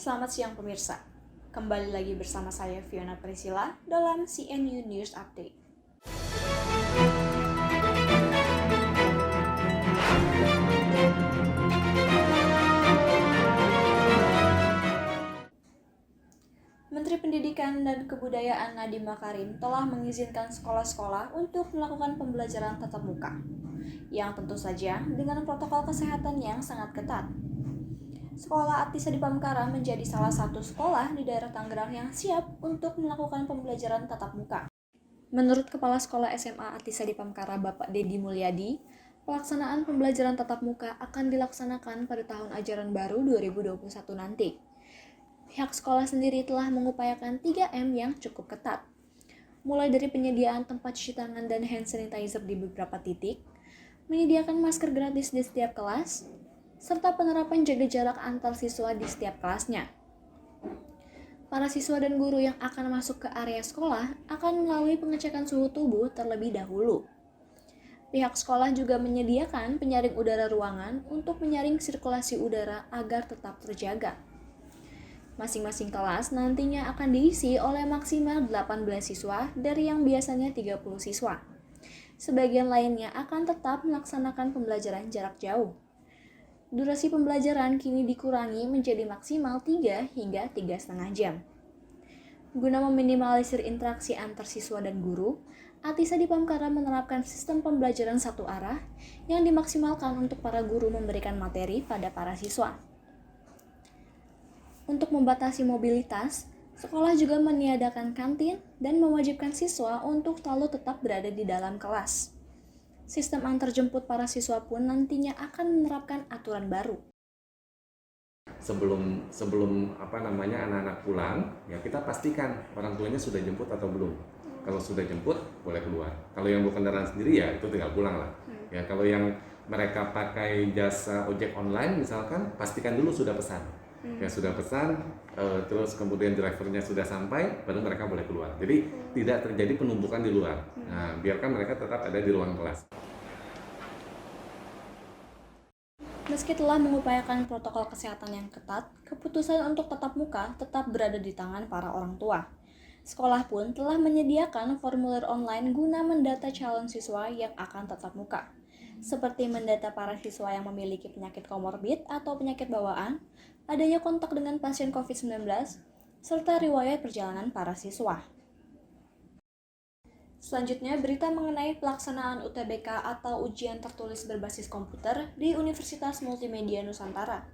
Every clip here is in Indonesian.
Selamat siang pemirsa, kembali lagi bersama saya Fiona Priscilla dalam CNU News Update. Menteri Pendidikan dan Kebudayaan Nadiem Makarim telah mengizinkan sekolah-sekolah untuk melakukan pembelajaran tatap muka, yang tentu saja dengan protokol kesehatan yang sangat ketat. Sekolah Atisa di Pamekaran menjadi salah satu sekolah di daerah Tangerang yang siap untuk melakukan pembelajaran tatap muka. Menurut Kepala Sekolah SMA Atisa di Pamekaran Bapak Dedi Mulyadi, pelaksanaan pembelajaran tatap muka akan dilaksanakan pada tahun ajaran baru 2021 nanti. Pihak sekolah sendiri telah mengupayakan 3M yang cukup ketat, mulai dari penyediaan tempat cuci tangan dan hand sanitizer di beberapa titik, menyediakan masker gratis di setiap kelas, serta penerapan jaga jarak antar siswa di setiap kelasnya. Para siswa dan guru yang akan masuk ke area sekolah akan melalui pengecekan suhu tubuh terlebih dahulu. Pihak sekolah juga menyediakan penyaring udara ruangan untuk menyaring sirkulasi udara agar tetap terjaga. Masing-masing kelas nantinya akan diisi oleh maksimal 18 siswa dari yang biasanya 30 siswa. Sebagian lainnya akan tetap melaksanakan pembelajaran jarak jauh. Durasi pembelajaran kini dikurangi menjadi maksimal 3 hingga 3,5 jam. Guna meminimalisir interaksi antar siswa dan guru, Atisa di Pamekaran menerapkan sistem pembelajaran satu arah yang dimaksimalkan untuk para guru memberikan materi pada para siswa. Untuk membatasi mobilitas, sekolah juga meniadakan kantin dan mewajibkan siswa untuk selalu tetap berada di dalam kelas. Sistem antar jemput para siswa pun nantinya akan menerapkan aturan baru. Sebelum anak-anak pulang, ya kita pastikan orang tuanya sudah jemput atau belum. Kalau sudah jemput, boleh keluar. Kalau yang bawa kendaraan sendiri, ya itu tinggal pulang lah. Ya kalau yang mereka pakai jasa ojek online misalkan, pastikan dulu sudah pesan. Ya sudah pesan, terus kemudian drivernya sudah sampai, baru mereka boleh keluar. Jadi tidak terjadi penumpukan di luar. Nah, biarkan mereka tetap ada di ruang kelas. Meski telah mengupayakan protokol kesehatan yang ketat, keputusan untuk tatap muka tetap berada di tangan para orang tua. Sekolah pun telah menyediakan formulir online guna mendata calon siswa yang akan tatap muka, seperti mendata para siswa yang memiliki penyakit komorbid atau penyakit bawaan, adanya kontak dengan pasien COVID-19, serta riwayat perjalanan para siswa. Selanjutnya, berita mengenai pelaksanaan UTBK atau ujian tertulis berbasis komputer di Universitas Multimedia Nusantara.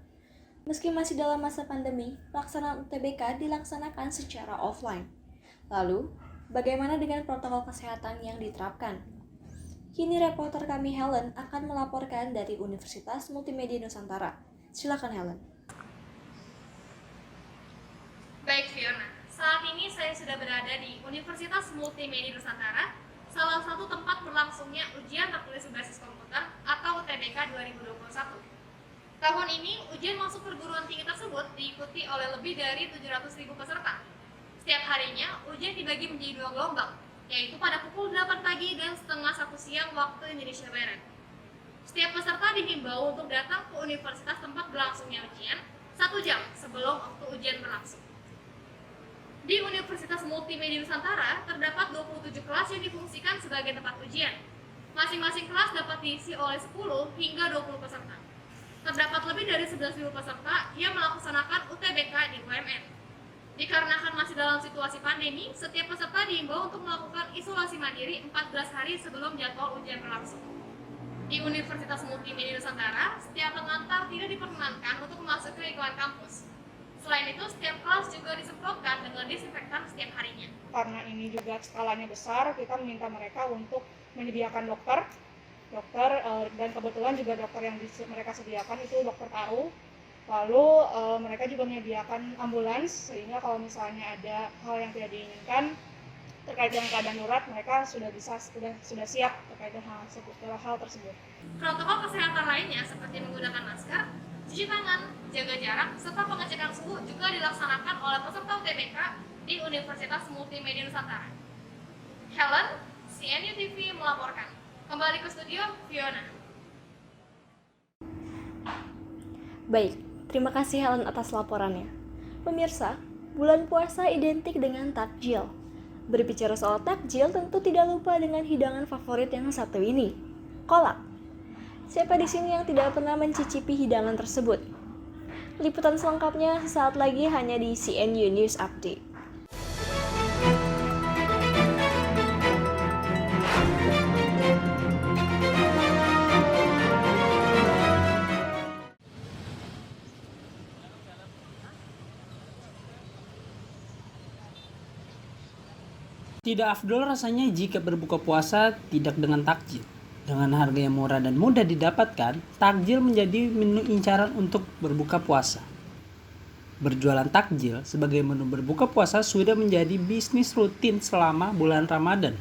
Meski masih dalam masa pandemi, pelaksanaan UTBK dilaksanakan secara offline. Lalu, bagaimana dengan protokol kesehatan yang diterapkan? Kini reporter kami Helen akan melaporkan dari Universitas Multimedia Nusantara. Silakan Helen. Baik Fiona, saat ini saya sudah berada di Universitas Multimedia Nusantara, salah satu tempat berlangsungnya ujian tertulis berbasis komputer atau UTBK 2021. Tahun ini, ujian masuk perguruan tinggi tersebut diikuti oleh lebih dari 700.000 peserta. Setiap harinya, ujian dibagi menjadi 2 gelombang, yaitu pada pukul 8 pagi dan setengah 1 siang waktu Indonesia Barat. Setiap peserta dihimbau untuk datang ke universitas tempat berlangsungnya ujian 1 jam sebelum waktu ujian berlangsung. Di Universitas Multimedia Nusantara, terdapat 27 kelas yang difungsikan sebagai tempat ujian. Masing-masing kelas dapat diisi oleh 10 hingga 20 peserta. Terdapat lebih dari 11.000 peserta yang melaksanakan UTBK di UMN. Dikarenakan masih dalam situasi pandemi, setiap peserta diimbau untuk melakukan isolasi mandiri 14 hari sebelum jadwal ujian berlangsung. Di Universitas Multimedia Nusantara, setiap pengantar tidak diperkenankan untuk memasuki lingkungan kampus. Selain itu, setiap kelas juga disemprotkan dengan disinfektan setiap harinya. Karena ini juga skalanya besar, kita meminta mereka untuk menyediakan dokter dan kebetulan juga dokter yang mereka sediakan itu dokter paru. Lalu mereka juga menyediakan ambulans, sehingga kalau misalnya ada hal yang tidak diinginkan terkait dengan keadaan darurat, mereka sudah siap terkait dengan hal tersebut. Protokol kesehatan lainnya seperti menggunakan masker, cuci tangan, jaga jarak, serta pengecekan suhu juga dilaksanakan oleh peserta UTBK di Universitas Multimedia Nusantara. Helen, CNU TV melaporkan. Kembali ke studio, Fiona. Baik, terima kasih Helen atas laporannya. Pemirsa, bulan puasa identik dengan takjil. Berbicara soal takjil, tentu tidak lupa dengan hidangan favorit yang satu ini, kolak. Siapa di sini yang tidak pernah mencicipi hidangan tersebut? Liputan selengkapnya sesaat lagi hanya di CNU News Update. Tidak afdol rasanya jika berbuka puasa tidak dengan takjil. Dengan harga yang murah dan mudah didapatkan, takjil menjadi menu incaran untuk berbuka puasa. Berjualan takjil sebagai menu berbuka puasa sudah menjadi bisnis rutin selama bulan Ramadan.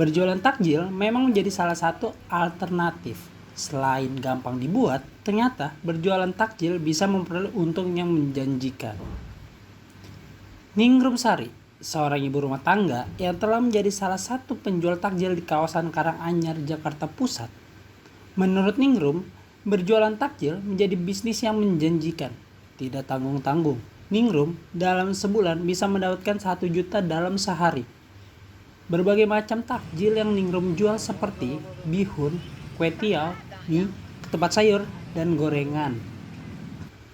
Berjualan takjil memang menjadi salah satu alternatif. Selain gampang dibuat, ternyata berjualan takjil bisa memperoleh untung yang menjanjikan. Ningrum Sari, seorang ibu rumah tangga yang telah menjadi salah satu penjual takjil di kawasan Karanganyar, Jakarta Pusat. Menurut Ningrum, berjualan takjil menjadi bisnis yang menjanjikan, tidak tanggung-tanggung. Ningrum dalam sebulan bisa mendapatkan 1 juta dalam sehari. Berbagai macam takjil yang Ningrum jual seperti bihun, kue tiaw, mie, ketupat sayur, dan gorengan.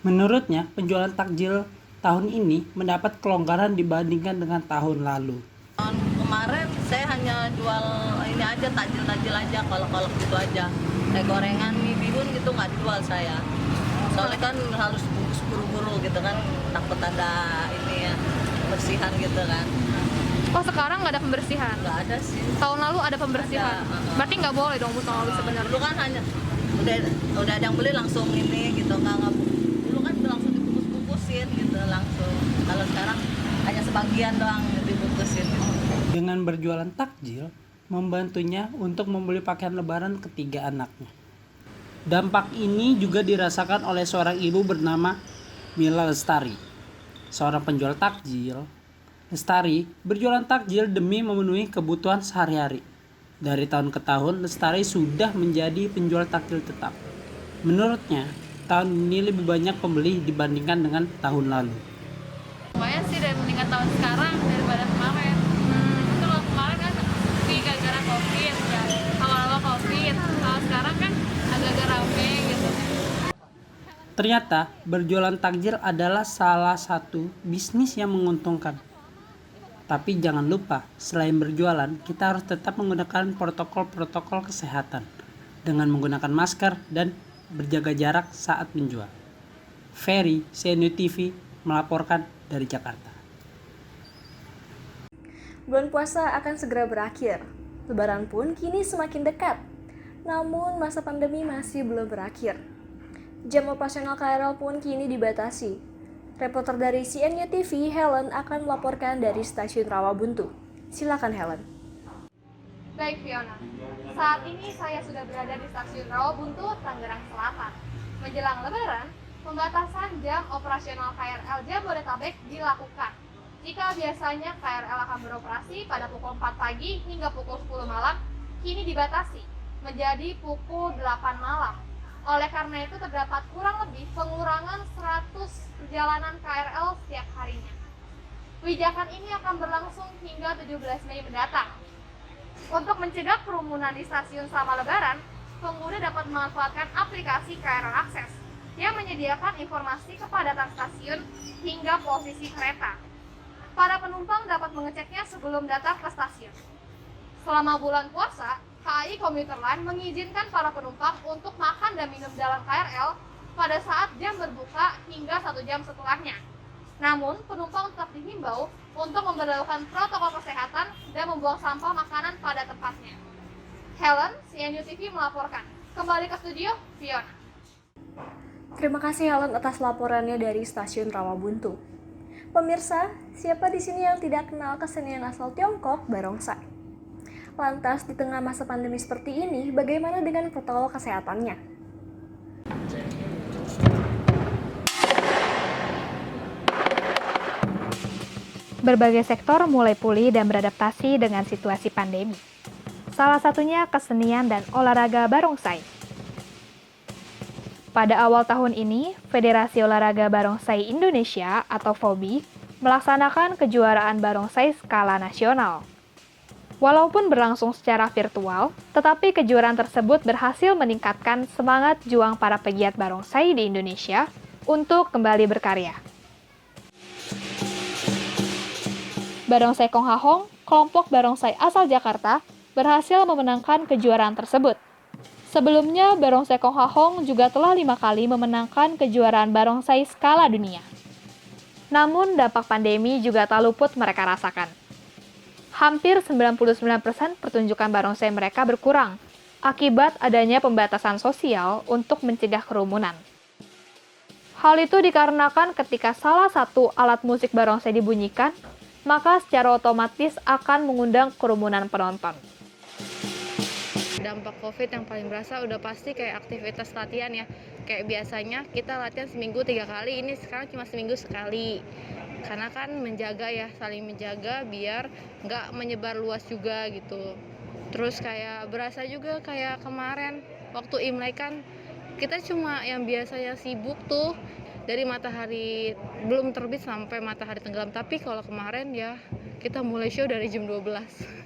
Menurutnya, penjualan takjil tahun ini mendapat kelonggaran dibandingkan dengan tahun lalu. Tahun kemarin saya hanya jual ini aja, takjil-takjil aja, kolak-kolak gitu aja. Kayak gorengan, mie, bihun gitu nggak dijual saya. Soalnya kan harus bungkus buru-buru gitu kan, takut ada ini ya, kebersihan gitu kan. Oh, sekarang nggak ada pembersihan? Nggak ada sih. Tahun lalu ada pembersihan? Ada. Berarti nggak boleh dong Bu tahun lalu sebenarnya? Dulu kan hanya udah ada yang beli langsung ini gitu, nggak dulu kan langsung dibungkus-bungkusin gitu langsung. Kalau sekarang hanya sebagian doang dibungkusin. Dengan berjualan takjil, membantunya untuk membeli pakaian lebaran ketiga anaknya. Dampak ini juga dirasakan oleh seorang ibu bernama Mila Lestari, seorang penjual takjil. Lestari berjualan takjil demi memenuhi kebutuhan sehari-hari. Dari tahun ke tahun, Lestari sudah menjadi penjual takjil tetap. Menurutnya, tahun ini lebih banyak pembeli dibandingkan dengan tahun lalu. Lumayan sih dibandingkan tahun sekarang daripada kemarin. Itu kalau kemarin kan sepi gara-gara COVID ya. Awal-awal COVID, kalau sekarang kan agak-agak rame gitu. Ternyata, berjualan takjil adalah salah satu bisnis yang menguntungkan. Tapi jangan lupa, selain berjualan, kita harus tetap menggunakan protokol-protokol kesehatan dengan menggunakan masker dan berjaga jarak saat menjual. Ferry, CNU TV, melaporkan dari Jakarta. Bulan puasa akan segera berakhir. Lebaran pun kini semakin dekat. Namun masa pandemi masih belum berakhir. Jam operasional KRL pun kini dibatasi. Reporter dari CNU TV, Helen, akan melaporkan dari Stasiun Rawabuntu. Silakan Helen. Baik Fiona, saat ini saya sudah berada di Stasiun Rawabuntu, Tangerang Selatan. Menjelang Lebaran, pembatasan jam operasional KRL Jabodetabek dilakukan. Jika biasanya KRL akan beroperasi pada pukul 4 pagi hingga pukul 10 malam, kini dibatasi menjadi pukul 8 malam. Oleh karena itu terdapat kurang lebih pengurangan 100 perjalanan KRL setiap harinya. Kebijakan ini akan berlangsung hingga 17 Mei mendatang. Untuk mencegah kerumunan di stasiun selama Lebaran, pengguna dapat memanfaatkan aplikasi KRL Akses yang menyediakan informasi kepadatan stasiun hingga posisi kereta. Para penumpang dapat mengeceknya sebelum datang ke stasiun. Selama bulan puasa, KAI Komuter Line mengizinkan para penumpang untuk makan dan minum dalam KRL pada saat jam berbuka hingga 1 jam setelahnya. Namun, penumpang tetap dihimbau untuk memperlakukan protokol kesehatan dan membuang sampah makanan pada tempatnya. Helen, CNU TV melaporkan. Kembali ke studio, Fiona. Terima kasih Helen atas laporannya dari Stasiun Rawabuntu. Pemirsa, siapa di sini yang tidak kenal kesenian asal Tiongkok, barongsai? Lantas, di tengah masa pandemi seperti ini, bagaimana dengan protokol kesehatannya? Berbagai sektor mulai pulih dan beradaptasi dengan situasi pandemi. Salah satunya kesenian dan olahraga barongsai. Pada awal tahun ini, Federasi Olahraga Barongsai Indonesia atau FOBI melaksanakan kejuaraan barongsai skala nasional. Walaupun berlangsung secara virtual, tetapi kejuaraan tersebut berhasil meningkatkan semangat juang para pegiat barongsai di Indonesia untuk kembali berkarya. Barongsai Kong Hahong, kelompok barongsai asal Jakarta, berhasil memenangkan kejuaraan tersebut. Sebelumnya, Barongsai Kong Hahong juga telah 5 kali memenangkan kejuaraan barongsai skala dunia. Namun, dampak pandemi juga tak luput mereka rasakan. Hampir 99% pertunjukan barongsai mereka berkurang akibat adanya pembatasan sosial untuk mencegah kerumunan. Hal itu dikarenakan ketika salah satu alat musik barongsai dibunyikan, maka secara otomatis akan mengundang kerumunan penonton. Dampak COVID yang paling berasa udah pasti kayak aktivitas latihan ya. Kayak biasanya kita latihan seminggu 3 kali, ini sekarang cuma seminggu sekali. Karena kan menjaga ya, saling menjaga biar nggak menyebar luas juga gitu. Terus kayak berasa juga kayak kemarin waktu Imlek kan kita cuma yang biasanya sibuk tuh dari matahari belum terbit sampai matahari tenggelam. Tapi kalau kemarin ya kita mulai show dari jam 12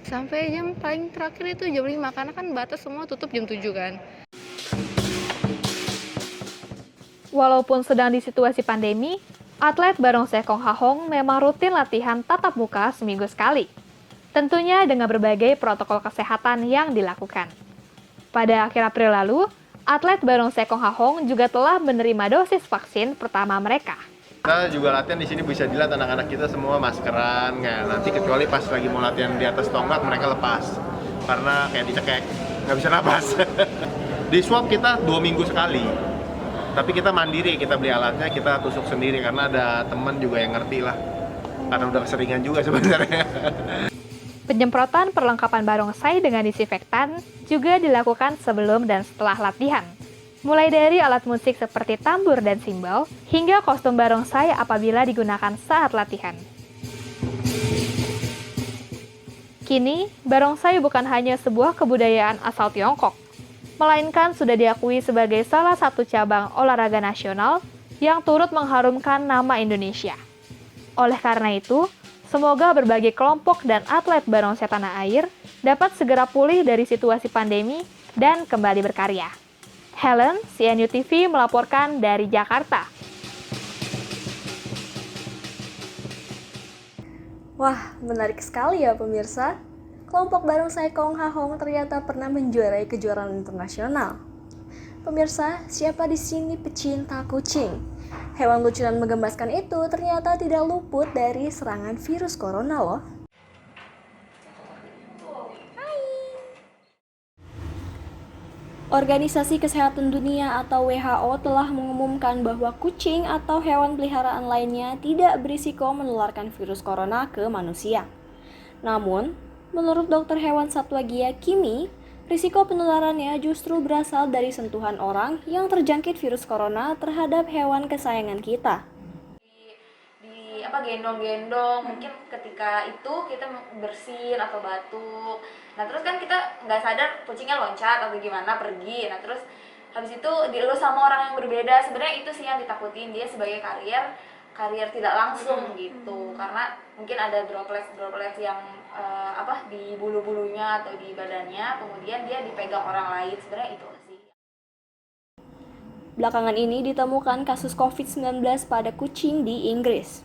sampai jam paling terakhir itu jam 5 karena kan batas semua tutup jam 7 kan. Walaupun sedang di situasi pandemi, atlet barongsai Kong Hahong memang rutin latihan tatap muka seminggu sekali. Tentunya dengan berbagai protokol kesehatan yang dilakukan. Pada akhir April lalu, atlet barongsai Kong Hahong juga telah menerima dosis vaksin pertama mereka. Kita juga latihan di sini bisa dilihat anak-anak kita semua maskeran, nanti kecuali pas lagi mau latihan di atas tonggak mereka lepas karena kayak dicekek, nggak bisa napas. Di swab kita 2 minggu sekali, tapi kita mandiri, kita beli alatnya, kita tusuk sendiri karena ada teman juga yang ngerti lah, karena udah keseringan juga sebenarnya. Penyemprotan perlengkapan barongsai dengan disinfektan juga dilakukan sebelum dan setelah latihan. Mulai dari alat musik seperti tambur dan simbal, hingga kostum barongsai apabila digunakan saat latihan. Kini, barongsai bukan hanya sebuah kebudayaan asal Tiongkok, melainkan sudah diakui sebagai salah satu cabang olahraga nasional yang turut mengharumkan nama Indonesia. Oleh karena itu, semoga berbagai kelompok dan atlet barongsai tanah air dapat segera pulih dari situasi pandemi dan kembali berkarya. Helen, CNU TV melaporkan dari Jakarta. Wah, menarik sekali ya pemirsa. Kelompok barongsai Kong Hahong ternyata pernah menjuarai kejuaraan internasional. Pemirsa, siapa di sini pecinta kucing? Hewan lucu dan menggemaskan itu ternyata tidak luput dari serangan virus corona loh. Organisasi Kesehatan Dunia atau WHO telah mengumumkan bahwa kucing atau hewan peliharaan lainnya tidak berisiko menularkan virus corona ke manusia. Namun, menurut dokter hewan satwa Gia Kimi, risiko penularannya justru berasal dari sentuhan orang yang terjangkit virus corona terhadap hewan kesayangan kita. Gendong-gendong, mungkin ketika itu kita bersin atau batuk, nah terus kan kita nggak sadar kucingnya loncat atau gimana pergi, nah terus habis itu dielus sama orang yang berbeda. Sebenarnya itu sih yang ditakutin, dia sebagai karier tidak langsung gitu, karena mungkin ada droplet yang di bulu-bulunya atau di badannya, kemudian dia dipegang orang lain. Sebenarnya itu sih. Belakangan ini ditemukan kasus COVID-19 pada kucing di Inggris.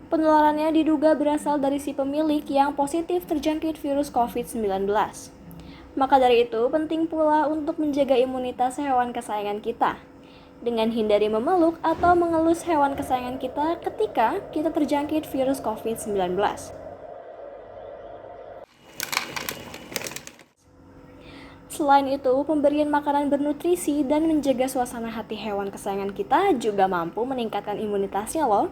Penularannya diduga berasal dari si pemilik yang positif terjangkit virus COVID-19. Maka dari itu, penting pula untuk menjaga imunitas hewan kesayangan kita, dengan hindari memeluk atau mengelus hewan kesayangan kita ketika kita terjangkit virus COVID-19. Selain itu, pemberian makanan bernutrisi dan menjaga suasana hati hewan kesayangan kita juga mampu meningkatkan imunitasnya loh.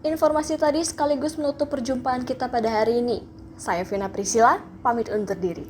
Informasi tadi sekaligus menutup perjumpaan kita pada hari ini. Saya Vina Priscilla, pamit undur diri.